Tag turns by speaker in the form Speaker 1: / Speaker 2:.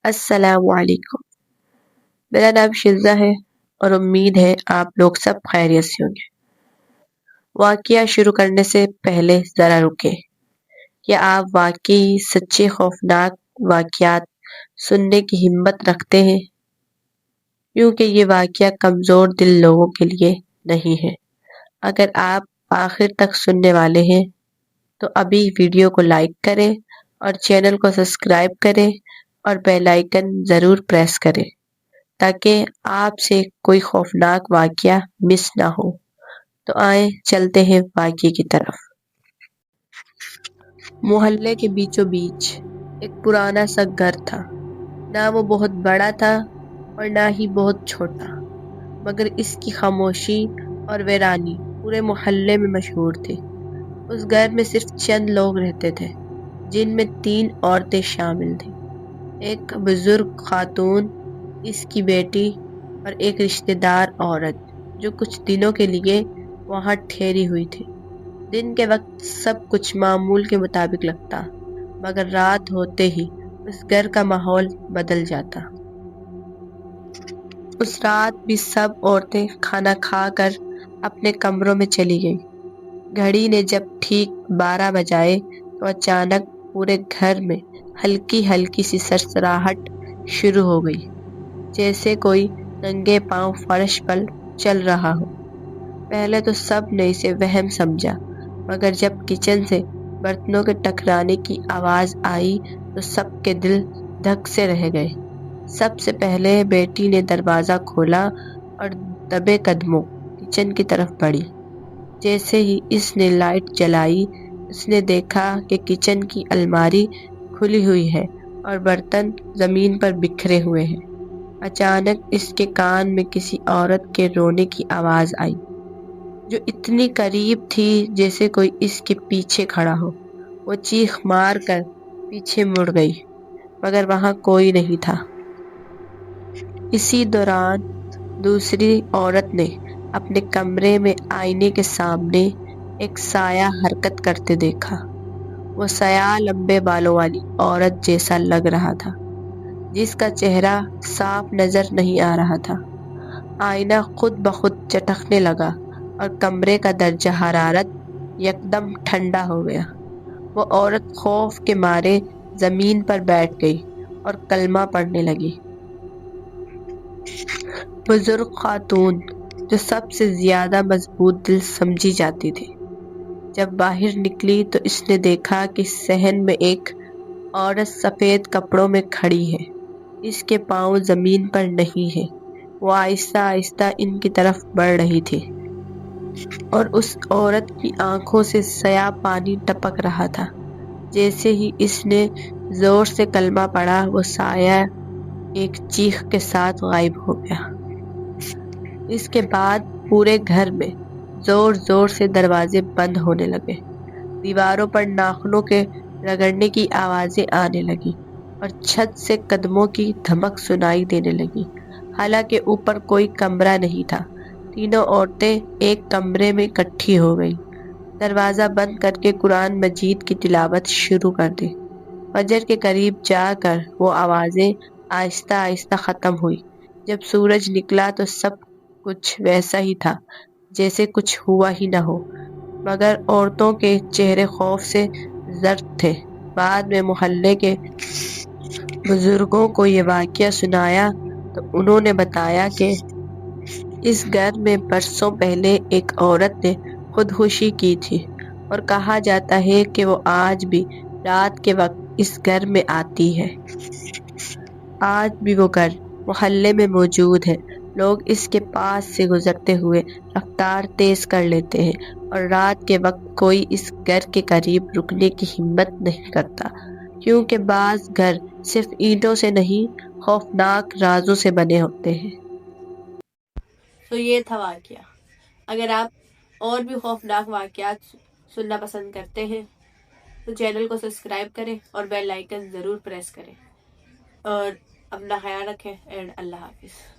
Speaker 1: السلام علیکم۔ میرا نام شزا ہے اور امید ہے آپ لوگ سب خیریت سے ہوں گے۔ واقعہ شروع کرنے سے پہلے ذرا رکیں۔ کیا آپ واقعی سچے خوفناک واقعات سننے کی ہمت رکھتے ہیں؟ کیونکہ یہ واقعہ کمزور دل لوگوں کے لیے نہیں ہے۔ اگر آپ آخر تک سننے والے ہیں تو ابھی ویڈیو کو لائک کریں اور چینل کو سبسکرائب کریں اور بیل آئیکن ضرور پریس کریں تاکہ آپ سے کوئی خوفناک واقعہ مس نہ ہو۔ تو آئیں چلتے ہیں واقعے کی طرف۔ محلے کے بیچوں بیچ ایک پرانا سا گھر تھا۔ نہ وہ بہت بڑا تھا اور نہ ہی بہت چھوٹا، مگر اس کی خاموشی اور ویرانی پورے محلے میں مشہور تھی۔ اس گھر میں صرف چند لوگ رہتے تھے، جن میں 3 عورتیں شامل تھیں۔ ایک بزرگ خاتون، اس کی بیٹی اور ایک رشتہ دار عورت جو کچھ دنوں کے لیے وہاں ٹھہری ہوئی تھی۔ دن کے وقت سب کچھ معمول کے مطابق لگتا، مگر رات ہوتے ہی اس گھر کا ماحول بدل جاتا۔ اس رات بھی سب عورتیں کھانا کھا کر اپنے کمروں میں چلی گئیں۔ گھڑی نے جب ٹھیک 12 بجائے تو اچانک پورے گھر میں ہلکی ہلکی سی سرسراہٹ شروع ہو گئی، جیسے کوئی ننگے پاؤں فرش پر چل رہا ہو۔ پہلے تو سب نے اسے وہم سمجھا، مگر جب کچن سے برتنوں کے ٹکرانے کی آواز آئی تو سب کے دل دھک سے رہ گئے۔ سب سے پہلے بیٹی نے دروازہ کھولا اور دبے قدموں کچن کی طرف بڑھی۔ جیسے ہی اس نے لائٹ جلائی، اس نے دیکھا کہ کچن کی الماری کھلی ہوئی ہے اور برتن زمین پر بکھرے ہوئے ہیں۔ اچانک اس کے کان میں کسی عورت کے رونے کی آواز آئی، جو اتنی قریب تھی جیسے کوئی اس کے پیچھے کھڑا ہو۔ وہ چیخ مار کر پیچھے مڑ گئی، مگر وہاں کوئی نہیں تھا۔ اسی دوران دوسری عورت نے اپنے کمرے میں آئینے کے سامنے ایک سایہ حرکت کرتے دیکھا۔ وہ سیاہ لمبے بالوں والی عورت جیسا لگ رہا تھا، جس کا چہرہ صاف نظر نہیں آ رہا تھا۔ آئینہ خود بخود چٹکنے لگا اور کمرے کا درجہ حرارت یکدم ٹھنڈا ہو گیا۔ وہ عورت خوف کے مارے زمین پر بیٹھ گئی اور کلمہ پڑھنے لگی۔ بزرگ خاتون، جو سب سے زیادہ مضبوط دل سمجھی جاتی تھی، جب باہر نکلی تو اس نے دیکھا کہ صحن میں ایک عورت سفید کپڑوں میں کھڑی ہے۔ اس کے پاؤں زمین پر نہیں ہے۔ وہ آہستہ آہستہ ان کی طرف بڑھ رہی تھی اور اس عورت کی آنکھوں سے سیاہ پانی ٹپک رہا تھا۔ جیسے ہی اس نے زور سے کلمہ پڑھا، وہ سایہ ایک چیخ کے ساتھ غائب ہو گیا۔ اس کے بعد پورے گھر میں زور زور سے دروازے بند ہونے لگے، دیواروں پر ناخنوں کے رگڑنے کی آوازیں آنے لگی اور چھت سے قدموں کی دھمک سنائی دینے لگی۔ حالانکہ اوپر کوئی کمرہ نہیں تھا، تینوں عورتیں ایک کمرے میں اکٹھی ہو گئیں۔ دروازہ بند کر کے قرآن مجید کی تلاوت شروع کر دی۔ فجر کے قریب جا کر وہ آوازیں آہستہ آہستہ ختم ہوئی۔ جب سورج نکلا تو سب کچھ ویسا ہی تھا جیسے کچھ ہوا ہی نہ ہو، مگر عورتوں کے چہرے خوف سے زرد تھے۔ بعد میں محلے کے بزرگوں کو یہ واقعہ سنایا تو انہوں نے بتایا کہ اس گھر میں برسوں پہلے ایک عورت نے خودکشی کی تھی اور کہا جاتا ہے کہ وہ آج بھی رات کے وقت اس گھر میں آتی ہے۔ آج بھی وہ گھر محلے میں موجود ہے۔ لوگ اس کے پاس سے گزرتے ہوئے رفتار تیز کر لیتے ہیں اور رات کے وقت کوئی اس گھر کے قریب رکنے کی ہمت نہیں کرتا، کیونکہ بعض گھر صرف اینٹوں سے نہیں، خوفناک رازوں سے بنے ہوتے ہیں۔ تو یہ تھا واقعہ۔ اگر آپ اور بھی خوفناک واقعات سننا پسند کرتے ہیں تو چینل کو سبسکرائب کریں اور بیل آئیکن ضرور پریس کریں، اور اپنا خیال رکھیں، اینڈ اللہ حافظ۔